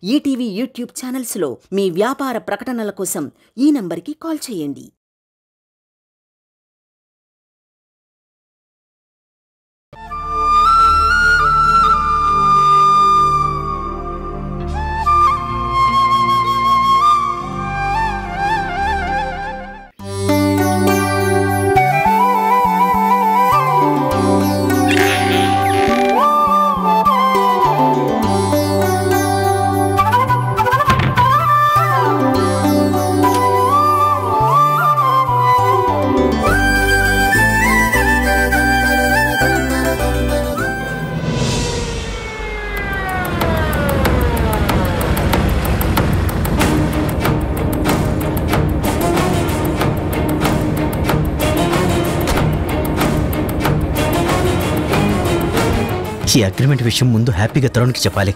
ETV YouTube ఛానల్స్లో మీ వ్యాపార ప్రకటనల కోసం ఈ నంబర్కి కాల్ చేయండి. ఈ అగ్రిమెంట్ విషయం ముందు హ్యాపీగా తరుణ్కి చెప్పాలి.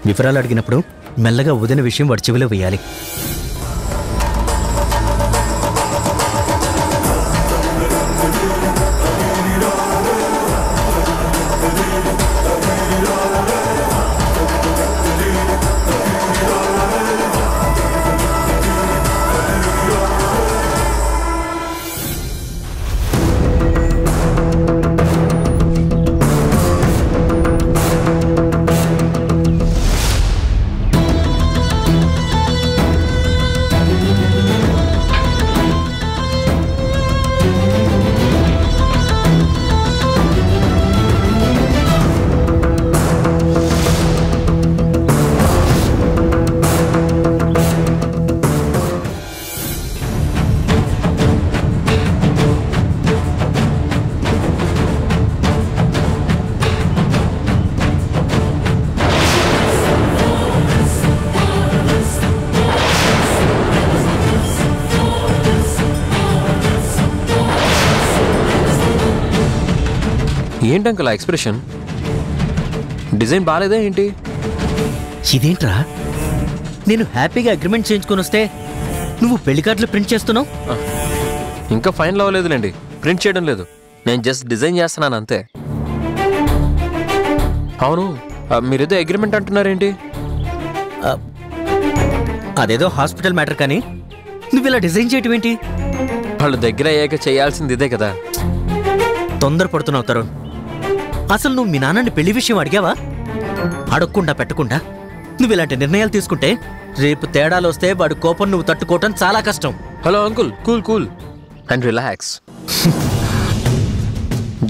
వివరాలు అడిగినప్పుడు మెల్లగా వదిన విషయం వాడి చెవిలో వేయాలి. ఏంటంకల్ ఆ ఎక్స్ప్రెషన్? డిజైన్ బాగాలేదా ఏంటి? ఇదేంట్రా, నేను హ్యాపీగా అగ్రిమెంట్ చేయించుకొని వస్తే నువ్వు పెళ్లి కార్డులు ప్రింట్ చేస్తున్నావు? ఇంకా ఫైనల్ అవ్వలేదులేండి, ప్రింట్ చేయడం లేదు. నేను జస్ట్ డిజైన్ చేస్తున్నాను అంతే. అవును, మీరేదో అగ్రిమెంట్ అంటున్నారేంటి? అదేదో హాస్పిటల్ మ్యాటర్, కానీ నువ్వు ఇలా డిజైన్ చేయటం ఏంటి? వాళ్ళు దగ్గర అయ్యాక చేయాల్సింది ఇదే కదా. తొందరపడుతున్నావు తరుణ్. అసలు నువ్వు మీ నాన్నని పెళ్లి విషయం అడిగావా? అడగకుండా పెట్టకుండా నువ్వు ఇలాంటి నిర్ణయాలు తీసుకుంటే రేపు తేడాలు వస్తే వాడి కోపం నువ్వు తట్టుకోవటం చాలా కష్టం. Hello uncle, cool cool and relax.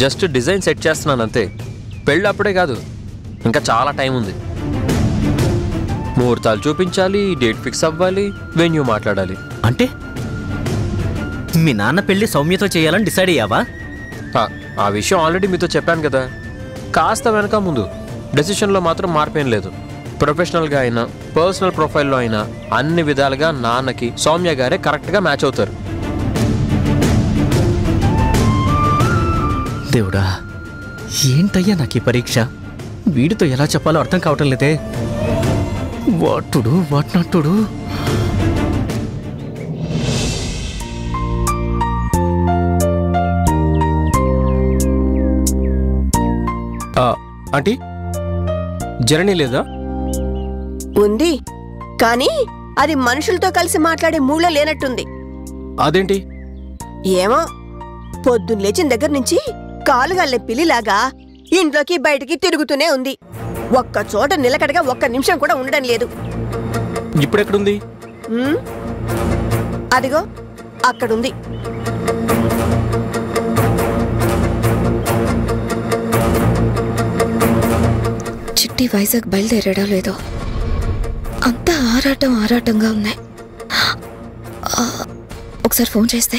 Just design set చేస్తున్నాను అంతే. పెళ్ళి అప్పుడే కాదు, ఇంకా చాలా టైం ఉంది. ముహూర్తాలు చూపించాలి, డేట్ ఫిక్స్ అవ్వాలి, వెన్యూ మాట్లాడాలి. అంటే మీ నాన్న పెళ్లి సౌమ్యతో చేయాలని డిసైడ్ అయ్యావా? ఆ విషయం ఆల్రెడీ మీతో చెప్పాను కదా. కాస్త వెనక ముందు డెసిషన్లో మాత్రం మార్పేం లేదు. ప్రొఫెషనల్గా అయినా పర్సనల్ ప్రొఫైల్లో అయినా అన్ని విధాలుగా నాన్నకి సౌమ్య గారే కరెక్ట్గా మ్యాచ్ అవుతారు. దేవుడా, ఏంటయ్యా నాకు ఈ పరీక్ష? వీడితో ఎలా చెప్పాలో అర్థం కావటం లేదే. వాటుడు వాట్నట్టుడు. ఆంటీ, జర్నీ లేదా? ఉంది, కానీ అది మనుషులతో కలిసి మాట్లాడే మూళ్ళో లేనట్టుంది. అదేంటి? ఏమో, పొద్దున్న లేచిన దగ్గర నుంచి కాలుగాళ్ళే పిల్లిలాగా ఇంట్లోకి బయటికి తిరుగుతూనే ఉంది. ఒక్క చోట నిలకడగా ఒక్క నిమిషం కూడా ఉండడం లేదు. ఇప్పుడెక్కడుంది? అదిగో అక్కడుంది. చిట్టి వైజాగ్ బయలుదేరాడో లేదో, అంతా ఆరాటంగా ఉన్నాయి. ఒకసారి ఫోన్ చేస్తే.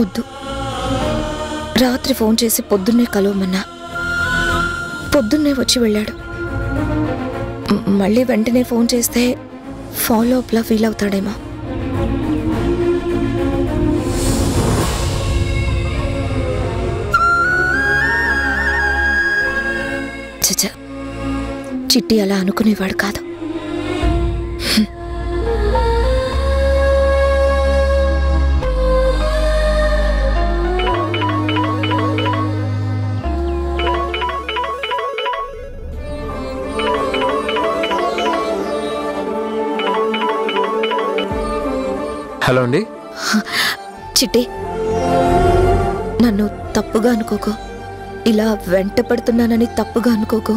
వద్దు, రాత్రి ఫోన్ చేసి పొద్దున్నే కలవమన్నా. పొద్దున్నే వచ్చి వెళ్ళాడు. మళ్ళీ వెంటనే ఫోన్ చేస్తే ఫాలో అప్లా ఫీల్ అవుతాడేమో. చచ్చా, చిట్టి అలా అనుకునేవాడు కాదు. హలో అండి. చిట్టి, నన్ను తప్పుగా అనుకోకు. ఇలా వెంట పడుతున్నానని తప్పుగా అనుకోకు.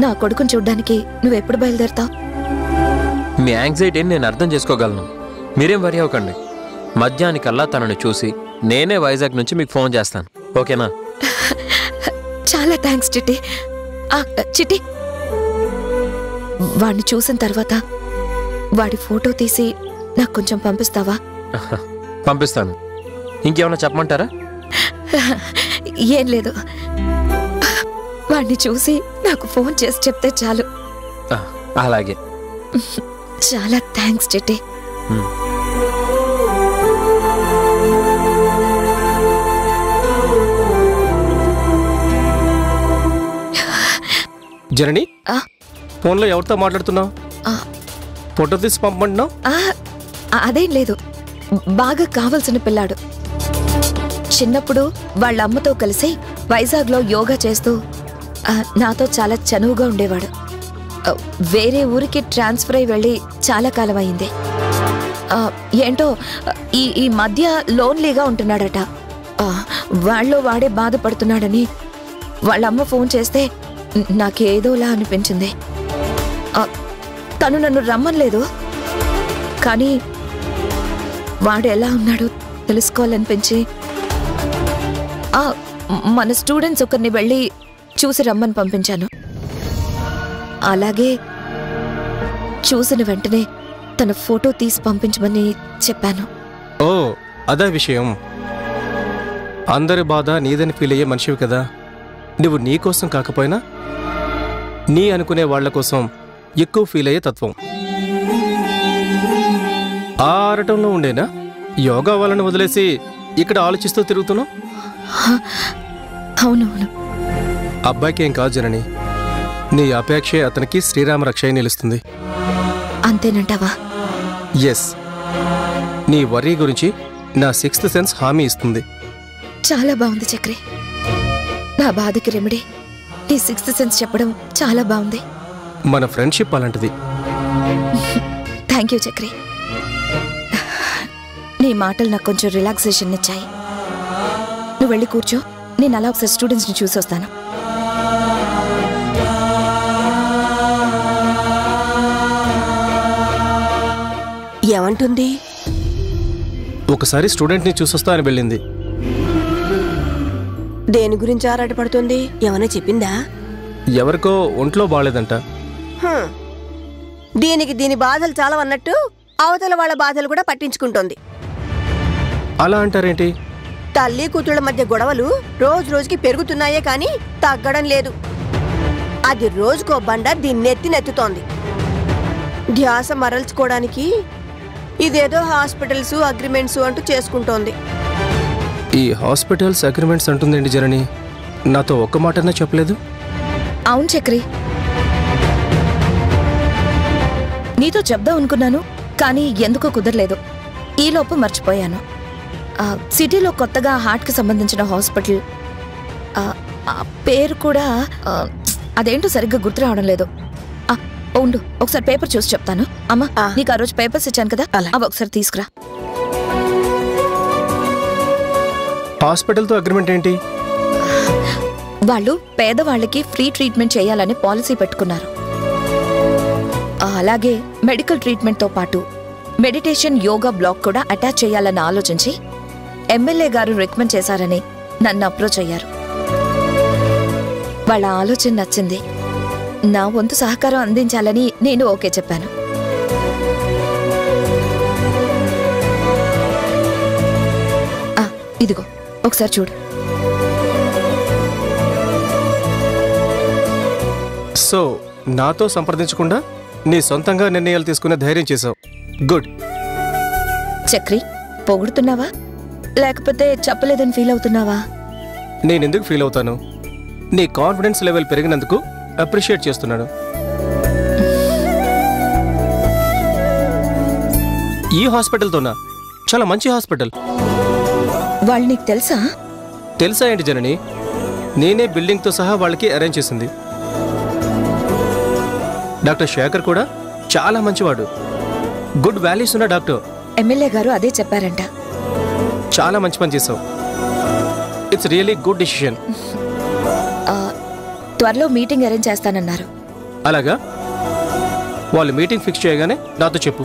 నా కొడుకుని చూడ్డానికి నువ్వెప్పుడు బయలుదేరతావు? మీ యాంగ్జైటీని నేను అర్థం చేసుకోగలను. మీరేం వరి అవ్వకండి. మధ్యాహ్నికల్లా తనని చూసి నేనే వైజాగ్ నుంచి మీకు ఫోన్ చేస్తాను. ఓకేనా? చాలా థ్యాంక్స్ చిట్టి. చిట్టి, వాడిని చూసిన తర్వాత వాడి ఫోటో తీసి నాకు కొంచెం పంపిస్తావా? పంపిస్తాను. ఇంకేమైనా చెప్పమంటారా? ఏం లేదు, వాడిని చూసి నాకు ఫోన్ చేసి చెప్తే చాలు. అలాగే. చాలా థ్యాంక్స్ చిట్టి. జనని, ఫోన్లో ఎవరితో మాట్లాడుతున్నావు? ఫోటో తీసి పంపమంటున్నావు? అదేం లేదు, బాగా కావలసిన పిల్లాడు. చిన్నప్పుడు వాళ్ళ అమ్మతో కలిసి వైజాగ్లో యోగా చేస్తూ నాతో చాలా చనువుగా ఉండేవాడు. వేరే ఊరికి ట్రాన్స్ఫర్ అయి వెళ్ళి చాలా కాలం అయింది. ఏంటో ఈ మధ్య లోన్లీగా ఉంటున్నాడట. వాళ్ళలో వాడే బాధపడుతున్నాడని వాళ్ళమ్మ ఫోన్ చేస్తే నాకేదోలా అనిపించింది. తను నన్ను రమ్మనలేదు, కానీ వాడు ఎలా ఉన్నాడో తెలుసుకోవాలనిపించి మన స్టూడెంట్స్ ఒకరిని వెళ్ళి చూసి రమ్మని పంపించాను. అలాగే చూసిన వెంటనే తన ఫోటో తీసి పంపించమని చెప్పాను. ఓ, అదే విషయం. అందరి బాధ నీదని ఫీల్ అయ్యే మనిషివి కదా. నువ్వు నీ కోసం కాకపోయినా నీ అనుకునే వాళ్ల కోసం ఎక్కువ ఫీల్ అయ్యే తత్వం. ఆ ఆరటంలో ఉండేనా యోగా వాళ్ళని వదిలేసి ఇక్కడ ఆలోచిస్తూ తిరుగుతున్నావు? అవునవును. అబ్బాయికి ఏం కాదు జనని. నీ అపేక్షే అతనికి శ్రీరామ రక్ష నిలుస్తుంది. అంతేనంటావా? ఎస్. నీ వర్రీ గురించి నా 6th సెన్స్ హామీ ఇస్తుంది. చాలా బాగుంది చక్రి. నా బాధకి రెమెడీ నీ 6th సెన్స్ చెప్పడం చాలా బాగుంది. మన ఫ్రెండ్షిప్ అలాంటిది. Thank you Chakri. నీ మాటలు నాకు కొంచెం రిలాక్సేషన్ ఇచ్చాయి. నువ్వు వెళ్ళి కూర్చో, నేను అలా ఒకసారి స్టూడెంట్స్ని చూసి వస్తాను. ఏమంటుంది? ఒకసారి స్టూడెంట్ని చూసొస్తా అని వెళ్ళింది. దేని గురించి ఆరాటపడుతుంది? ఏమైనా చెప్పిందా? ఎవరికో ఒంట్లో బాగాలేదంట. దీనికి దీని బాధలు చాలా అన్నట్టు అవతల వాళ్ళ బాధలు కూడా పట్టించుకుంటోంది. అలా అంటారేంటి? తల్లి కూతుళ్ళ మధ్య గొడవలు రోజు రోజుకి పెరుగుతున్నాయే కానీ తగ్గడం లేదు. అది రోజుకో బండ దీన్ని నెత్తుతోంది. ధ్యాస మరల్చుకోవడానికి ఇదేదో హాస్పిటల్స్ అగ్రిమెంట్స్ అంటూ చేసుకుంటోంది. ఈ హాస్పిటల్స్ అగ్రిమెంట్స్ అంటుందండి జనని. నాతో ఒక్క మాటన్నా చెప్పలేదు. అవును చక్రి, నీతో చెప్దాం అనుకున్నాను, కానీ ఎందుకో కుదరలేదు. ఈలోపు మర్చిపోయాను. సిటీలో కొత్తగా హార్ట్కి సంబంధించిన హాస్పిటల్, పేరు కూడా అదేంటో సరిగ్గా గుర్తు రావడం లేదు. ఉండు, ఒకసారి పేపర్ చూసి చెప్తాను. అమ్మా, నీకు ఆ రోజు పేపర్స్ ఇచ్చాను కదా, అవి ఒకసారి తీసుకురా. హాస్పిటల్తో అగ్రిమెంట్ ఏంటి? వాళ్ళు పేదవాళ్ళకి ఫ్రీ ట్రీట్మెంట్ చేయాలని పాలసీ పెట్టుకున్నారు. అలాగే మెడికల్ ట్రీట్మెంట్తో పాటు మెడిటేషన్ యోగా బ్లాక్ కూడా అటాచ్ చేయాలని ఆలోచించి ఎమ్మెల్యే గారు రికమెండ్ చేశారని నన్ను అప్రోచ్ అయ్యారు. వాళ్ళ ఆలోచన నచ్చింది. నా వంతు సహకారం అందించాలని నేను ఓకే చెప్పాను. ఇదిగో ఒకసారి చూడు. సో నాతో సంప్రదించకుండా నీ సొంతంగా నిర్ణయాలు తీసుకునే ధైర్యం చేశావు. గుడ్. చక్రి, పొగుడుతున్నావా లేకపోతే చెప్పలేదని ఫీల్ అవుతున్నావా? నేనెందుకు ఫీల్ అవుతాను? నీ కాన్ఫిడెన్స్ లెవెల్ పెరిగినందుకు అప్రిషియేట్ చేస్తున్నాను. ఈ హాస్పిటల్తోనా? చాలా మంచి హాస్పిటల్. వాళ్ళు నీకు తెలుసా? తెలుసా ఏంటి జనని? నేనే బిల్డింగ్తో సహా వాళ్ళకి అరేంజ్ చేసింది. డాక్టర్ శేఖర్ కూడా చాలా మంచివాడు. గుడ్ వాల్యూస్ ఉన్న డాక్టర్. ఎమ్మెల్యే గారు అదే చెప్పారంట. చాలా మంచి పని చేసావు. It's really good decision. త్వరలో మీటింగ్ అరేంజ్ చేస్తానన్నారు. అలాగా? వాళ్ళు మీటింగ్ ఫిక్స్ చేయగానే నాతో చెప్పు,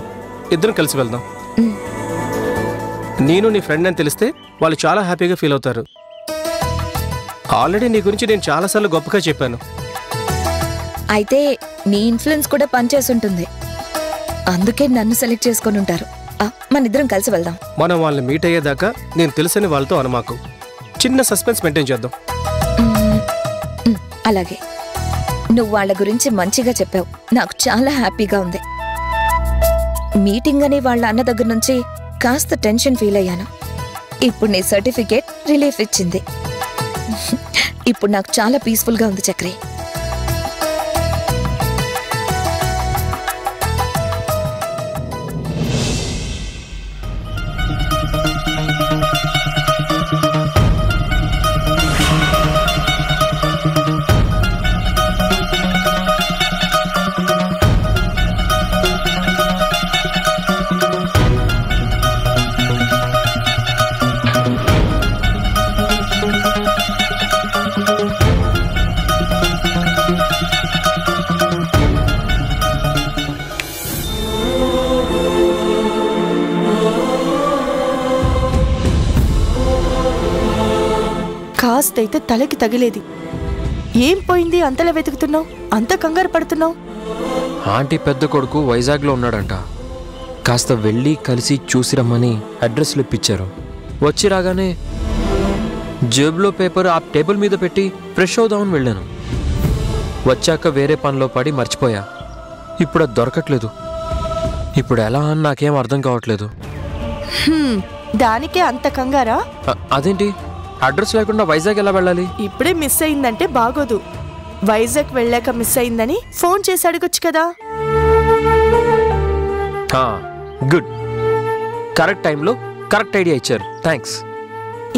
ఇద్దరం కలిసి వెళ్దాం. నేను నీ ఫ్రెండ్ అని తెలిస్తే వాళ్ళు చాలా హ్యాపీగా ఫీల్ అవుతారు. ఆల్రెడీ నీ గురించి నేను చాలాసార్లు గొప్పగా చెప్పాను. అయితే నీ ఇన్ఫ్లుయెన్స్ కూడా పనిచేస్తుంటుంది, అందుకే నన్ను సెలెక్ట్ చేసుకొని ఉంటారు. మన ఇద్దరం కలిసి వెళ్దాం. మనం వాళ్ళని మీట్ అయ్యేదాకా నేను తెలుసని వాళ్ళతో అనమాకు. చిన్న సస్పెన్స్ మెయింటైన్ చేద్దాం. అలాగే. నువ్వు వాళ్ళ గురించి మంచిగా చెప్పావు, నాకు చాలా హ్యాపీగా ఉంది. మీటింగ్ అని వాళ్ళ అన్న దగ్గర నుంచి కాస్త టెన్షన్ ఫీల్ అయ్యాను. ఇప్పుడు నీ సర్టిఫికేట్ రిలీఫ్ ఇచ్చింది. ఇప్పుడు నాకు చాలా పీస్ఫుల్గా ఉంది చక్రి. కాస్తైతే తలకి తగిలేది. ఏం పోయింది అంతలా వెతుకుతున్నావు, అంత కంగారు పడుతున్నావు? ఆంటీ పెద్ద కొడుకు వైజాగ్లో ఉన్నాడంట. కాస్త వెళ్ళి కలిసి చూసి రమ్మని అడ్రస్లు ఇప్పించారు. వచ్చి రాగానే జేబులో పేపర్ ఆ టేబుల్ మీద పెట్టి ఫ్రెష్ అవుదామని వెళ్ళాను. వచ్చాక వేరే పనిలో పడి మర్చిపోయా. ఇప్పుడు అది దొరకట్లేదు. ఇప్పుడు ఎలా అని నాకేం అర్థం కావట్లేదు. దానికే అంత కంగారా? అదేంటి, అడ్రస్ లేకుండా వైజాగ్ ఎలా వెళ్ళాలి? ఇప్పుడే మిస్ అయిందంటే బాగోదు. వైజాగ్ వెళ్ళాక మిస్ అయిందని ఫోన్ చేసి అడగొచ్చు కదా. గుడ్, కరెక్ట్ టైంలో కరెక్ట్ ఐడియా ఇచ్చారు. థ్యాంక్స్.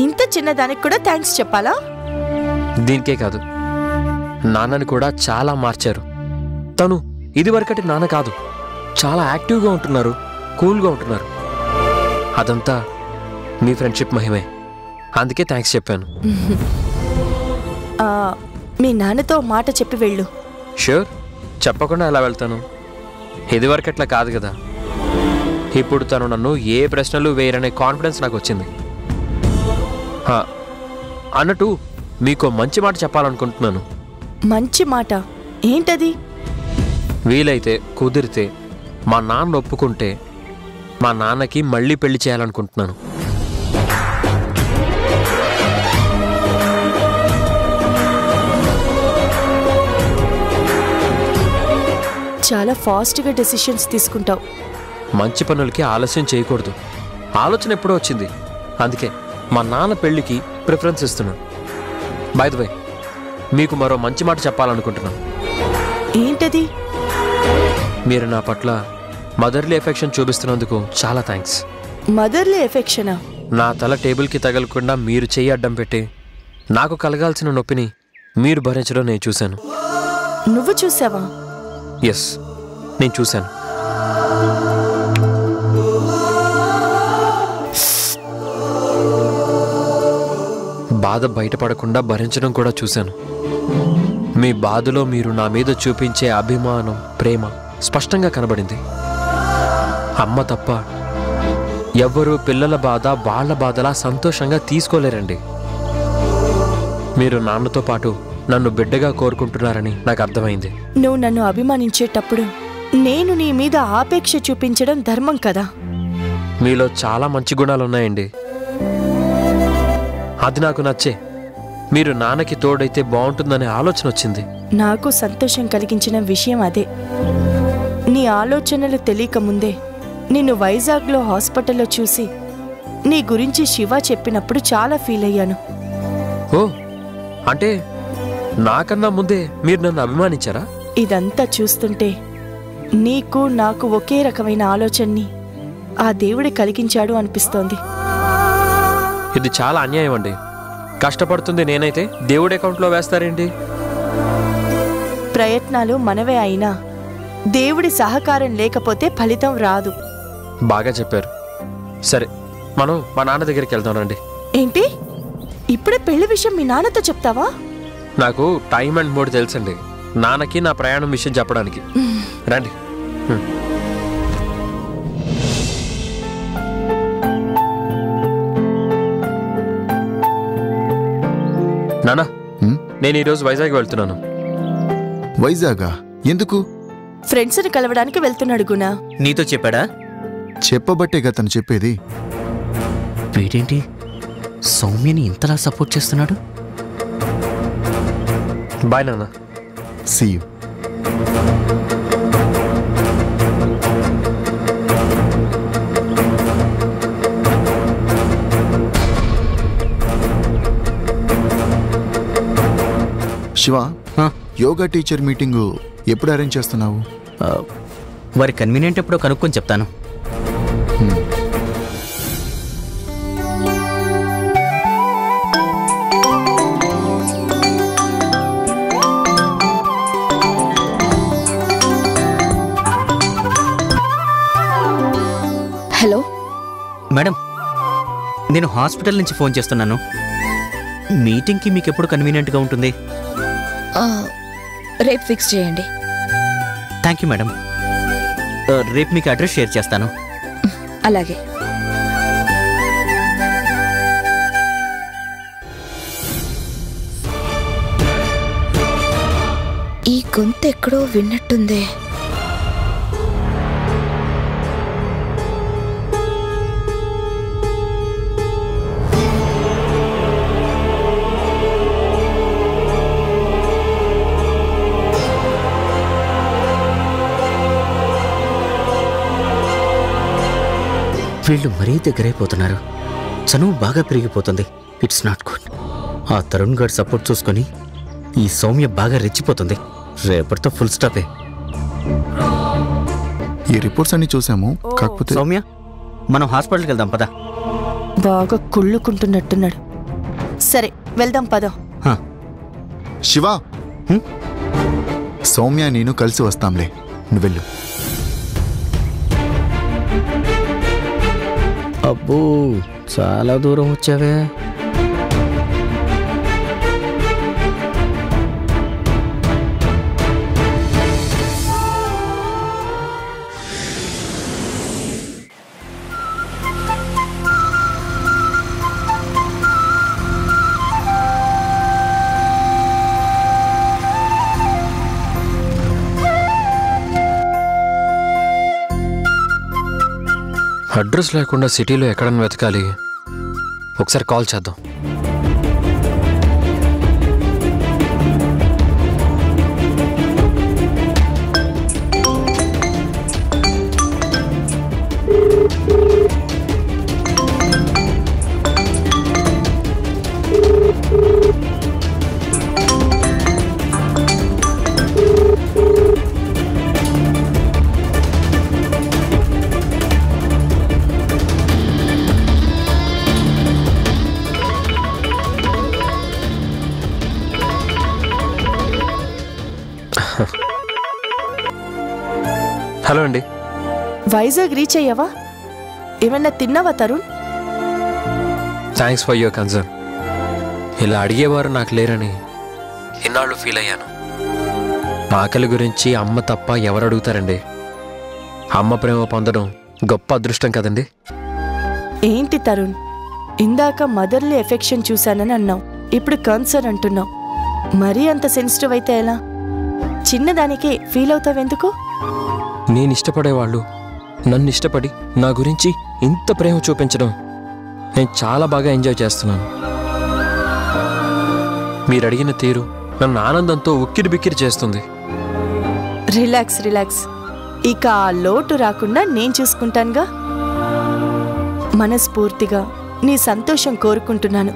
ఇంత చిన్నదానికి కూడా థ్యాంక్స్ చెప్పాలా? దీనికే కాదు, నాన్నని కూడా చాలా మార్చారు. తను ఇదివరకటి నాన్న కాదు, చాలా యాక్టివ్గా ఉంటున్నారు, కూల్గా ఉంటున్నారు. అదంతా మీ ఫ్రెండ్షిప్ మహిమే. అందుకే థ్యాంక్స్ చెప్పాను. మీ నాన్నతో మాట చెప్పి వెళ్ళు. ష్యూర్, చెప్పకుండా ఎలా వెళ్తాను? ఇదివరకట్లా కాదు కదా. ఇప్పుడు తను నన్ను ఏ ప్రశ్నలు వేయరనే కాన్ఫిడెన్స్ నాకు వచ్చింది. అన్నట్టు మీకు మంచి మాట చెప్పాలనుకుంటున్నాను. మంచి మాట ఏంటది? వీలైతే కుదిరితే మా నాన్న ఒప్పుకుంటే మా నాన్నకి మళ్ళీ పెళ్లి చేయాలనుకుంటున్నాను. చాలా ఫాస్ట్గా డెసిషన్స్ తీసుకుంటావు. మంచి పనులకి ఆలస్యం చేయకూడదు. ఆలోచన ఎప్పుడో వచ్చింది, అందుకే మా నాన్న పెళ్లికి ప్రిఫరెన్స్ ఇస్తున్నాను. బై ద వే, మీకు మరో మంచి మాట చెప్పాలనుకుంటున్నాను. ఏంటది? మీరు నా పట్ల మదర్లీ ఎఫెక్షన్ చూపిస్తున్నందుకు చాలా థ్యాంక్స్. మదర్లీ ఎఫెక్షనా? నా తల టేబుల్కి తగలకుండా మీరు చెయ్యి అడ్డం పెట్టి నాకు కలగాల్సిన నొప్పిని మీరు భరించడం నేను చూశాను. నువ్వు చూసావా? ఎస్, నేను చూశాను. బాధ బయటపడకుండా భరించడం కూడా చూశాను. మీ బాధలో మీరు నా మీద చూపించే అభిమానం, ప్రేమ స్పష్టంగా కనబడింది. అమ్మ తప్ప ఎవ్వరూ పిల్లల బాధ వాళ్ళ బాధలా సంతోషంగా తీసుకోలేరండి. మీరు నాన్నతో పాటు నన్ను బిడ్డగా కోరుకుంటున్నారని నాకు అర్థమైంది. నువ్వు నన్ను అభిమానించేటప్పుడు నేను నీ మీద ఆపేక్ష చూపించడం ధర్మం కదా. మీలో చాలా మంచి గుణాలున్నాయండి, అది నాకు నచ్చే. మీరు నాన్నకి తోడైతే బాగుంటుందనే ఆలోచన వచ్చింది. నాకు సంతోషం కలిగించిన విషయం అదే. నీ ఆలోచనలు తెలియక ముందే నిన్ను వైజాగ్లో హాస్పిటల్లో చూసి నీ గురించి శివ చెప్పినప్పుడు చాలా ఫీల్ అయ్యాను. ఓ, అంటే నాకన్నా ముందే మీరు నన్ను అభిమానించారా? ఇదంతా చూస్తుంటే నీకు నాకు ఒకే రకమైన ఆలోచనని ఆ దేవుడి కలిగించాడు అనిపిస్తోంది. ఇది చాలా అన్యాయం అండి. కష్టపడుతుంది నేనైతే దేవుడి అకౌంట్లో వేస్తారేంటి? ప్రయత్నాలు మనవే అయినా దేవుడి సహకారం లేకపోతే ఫలితం రాదు. బాగా చెప్పారు. సరే, మనం మా నాన్న దగ్గరికి వెళ్దాం రండి. ఏంటి ఇప్పుడే పెళ్లి విషయం మీ నాన్నతో చెప్తావా? నాకు టైం అండ్ మూడ్ తెలుసండి, నాన్నకి నా ప్రయాణం విషయం చెప్పడానికి. రండి. నాన్న, నేను ఈరోజు వైజాగ్ వెళ్తున్నాను. వైజాగా? ఎందుకు? ఫ్రెండ్స్ని కలవడానికి వెళ్తున్నాడు గుణ. నీతో చెప్పాడా? చెప్పబట్టేగా తను చెప్పేది. వీడేంటి సౌమ్యని ఇంతలా సపోర్ట్ చేస్తున్నాడు? బాయ్ నాన్న. See you. Shiva, yoga teacher meeting ఎప్పుడు అరేంజ్ చేస్తున్నావు? వారి కన్వీనియంట్ ఎప్పుడో కనుక్కొని చెప్తాను. హలో మేడం, నేను హాస్పిటల్ నుంచి ఫోన్ చేస్తున్నాను. మీటింగ్కి మీకు ఎప్పుడు కన్వీనియంట్గా ఉంటుంది? రేపు ఫిక్స్ చేయండి. Thank you madam. రేపు మీకు అడ్రస్ షేర్ చేస్తాను. అలాగే. ఈ గొంతు ఎక్కడో విన్నట్టుందే. వీళ్ళు మరీ దగ్గరైపోతున్నారు. చనువు బాగా పెరిగిపోతుంది. It's not good. ఆ తరుణ్ గారి సపోర్ట్ చూసుకొని ఈ సౌమ్య బాగా రెచ్చిపోతుంది. రేపటితో ఫుల్ స్టాపే. ఈ రిపోర్ట్స్ అన్ని చూసాము. కాకపోతే సౌమ్య, మనం హాస్పిటల్కి వెళ్దాం పద. బాగా కుళ్ళుకుంటున్నట్టున్నాడు. సరే వెళ్దాం పద. శివ, సౌమ్య నేను కలిసి వస్తాంలే, నువ్వు వెళ్ళు. అబ్బో, చాలా దూరం వచ్చావే. అడ్రస్ లేకుండా సిటీలో ఎక్కడన్నా వెతకాలి. ఒకసారి కాల్ చేద్దాం. హలో అండి. వైజాగ్ రీచ్ అయ్యావా? ఏమన్నా తిన్నావా Tarun? Thanks for your concern. ఇలా అడిగేవారు నాకు లేరని ఇన్నాళ్ళు ఫీల్ అయ్యాను. ఆకలి గురించి అమ్మ తప్ప ఎవరు అడుగుతారండి? అమ్మ ప్రేమ పొందడం గొప్ప అదృష్టం కదండి. ఏంటి తరుణ్, ఇందాక మదర్లీ ఎఫెక్షన్ చూశానని అన్నావు, ఇప్పుడు కన్సర్న్ అంటున్నావు. మరీ అంత సెన్సిటివ్ అయితే ఎలా? చిన్నదానికే ఫీల్ అవుతావెందుకు? నేను ఇష్టపడేవాళ్ళు నన్ను ఇష్టపడి నా గురించి ఇంత ప్రేమ చూపించడం నేను చాలా బాగా ఎంజాయ్ చేస్తున్నాను. మీరు అడిగిన తీరు నన్ను ఆనందంతో ఉక్కిరి బిక్కిరి చేస్తుంది. Relax relax. ఇక ఆ లోటు రాకుండా నేను చూసుకుంటానుగా. మనస్ఫూర్తిగా నీ సంతోషం కోరుకుంటున్నాను.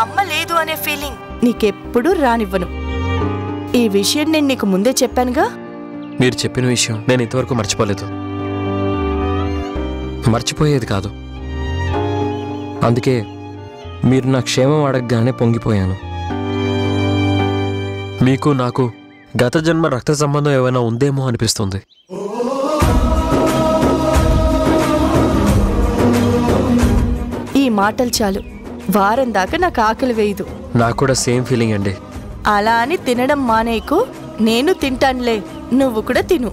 అమ్మ లేదు అనే ఫీలింగ్ నీకెప్పుడూ రానివ్వను. ఈ విషయం నేను నీకు ముందే చెప్పానుగా. మీరు చెప్పిన విషయం నేను ఇంతవరకు మర్చిపోలేదు. మర్చిపోయేది కాదు. అందుకే మీరు నా క్షేమం అడగగానే పొంగిపోయాను. మీకు నాకు గత జన్మ రక్త సంబంధం ఏమైనా ఉందేమో అనిపిస్తుంది. మాటలు చాలు. వారం దాకా నాకు ఆకలి వేయదు. నాకు కూడా సేమ్ ఫీలింగ్ అండి. అలా అని తినడం మానేకు. నేను తింటానులే, నువ్వు కూడా తిను.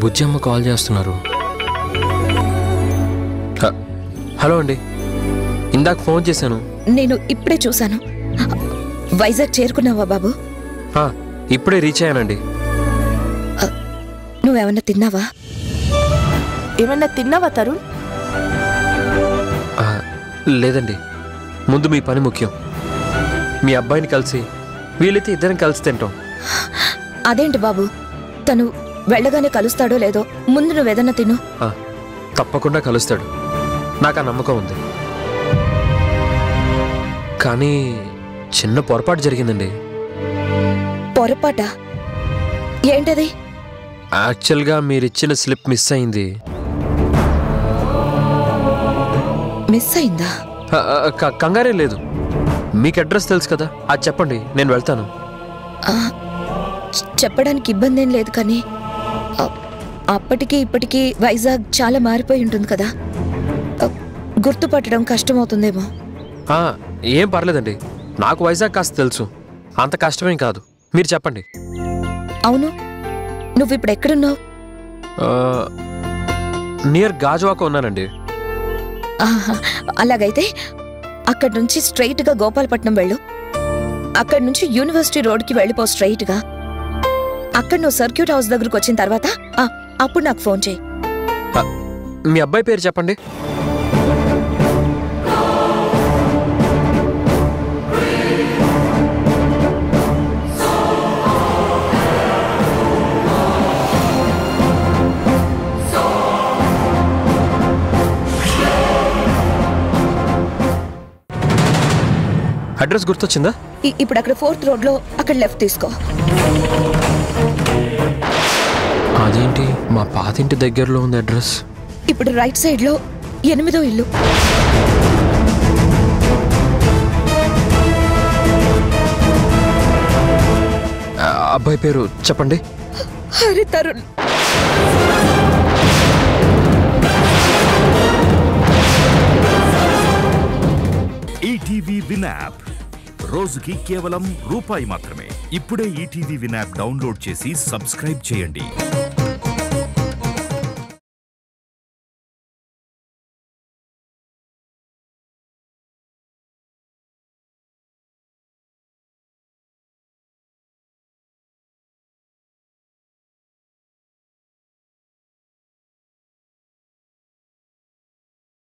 బుజ్జమ్మ కాల్ చేస్తున్నారు. హలో అండి, ఇందాక ఫోన్ చేశాను. నేను ఇప్పుడే చూశాను. వైజాగ్ చేరుకున్నావా బాబు? ఇప్పుడే రీచ్ అయ్యానండి. నువ్వేమన్నా తిన్నావా? ఏమన్నా తిన్నావా తరుణ్? లేదండి, ముందు మీ పని ముఖ్యం. మీ అబ్బాయిని కలిసి వీలైతే ఇద్దరం కలిసి తింటాం. అదేంటి బాబు, తను వెళ్ళగానే కలుస్తాడో లేదో, ముందు నువ్వేదన్నా తిను. తప్పకుండా కలుస్తాడు, నాకు ఆ నమ్మకం ఉంది. కానీ చిన్న పొరపాటు జరిగిందండి. పొరపాట? ఏంటది? యాక్చువల్గా మీరిచ్చిన స్లిప్ మిస్ అయింది. మిస్ అయిందా? కంగారే లేదు. మీకు అడ్రస్ తెలుసు కదా, అది చెప్పండి, నేను వెళ్తాను. చెప్పడానికి ఇబ్బంది ఏం లేదు, కానీ అప్పటికి ఇప్పటికీ వైజాగ్ చాలా మారిపోయి ఉంటుంది కదా, గుర్తుపట్టడం కష్టమవుతుందేమో. ఏం పర్లేదండి, నాకు వైజాగ్ కాస్త తెలుసు, అంత కష్టమేం కాదు. మీరు చెప్పండి. అవును, నువ్వు ఇప్పుడు ఎక్కడున్నావు? నియర్ గాజువాక ఉన్నానండి. అలాగైతే అక్కడి నుంచి స్ట్రైట్గా గోపాలపట్నం వెళ్ళు. అక్కడి నుంచి యూనివర్సిటీ రోడ్కి వెళ్ళిపో స్ట్రైట్గా. అక్కడ నువ్వు సర్క్యూట్ హౌస్ దగ్గరకు వచ్చిన తర్వాత అప్పుడు నాకు ఫోన్ చేయి. మీ అబ్బాయి పేరు చెప్పండి. అడ్రస్ గుర్తొచ్చిందా? ఇప్పుడు అక్కడ 4th రోడ్లో అక్కడ లెఫ్ట్ తీసుకో. అదేంటి, మా పాతింటి దగ్గరలో ఉంది అడ్రస్. ఇప్పుడు రైట్ సైడ్లో 8వ ఇల్లు. అబ్బాయి పేరు చెప్పండి. Hari Tarun. ETV win app రోజుకి కేవలం రూపాయి మాత్రమే. ఇప్పుడే ఈటీవీ విన్ యాప్ డౌన్లోడ్ చేసి సబ్స్క్రైబ్ చేయండి.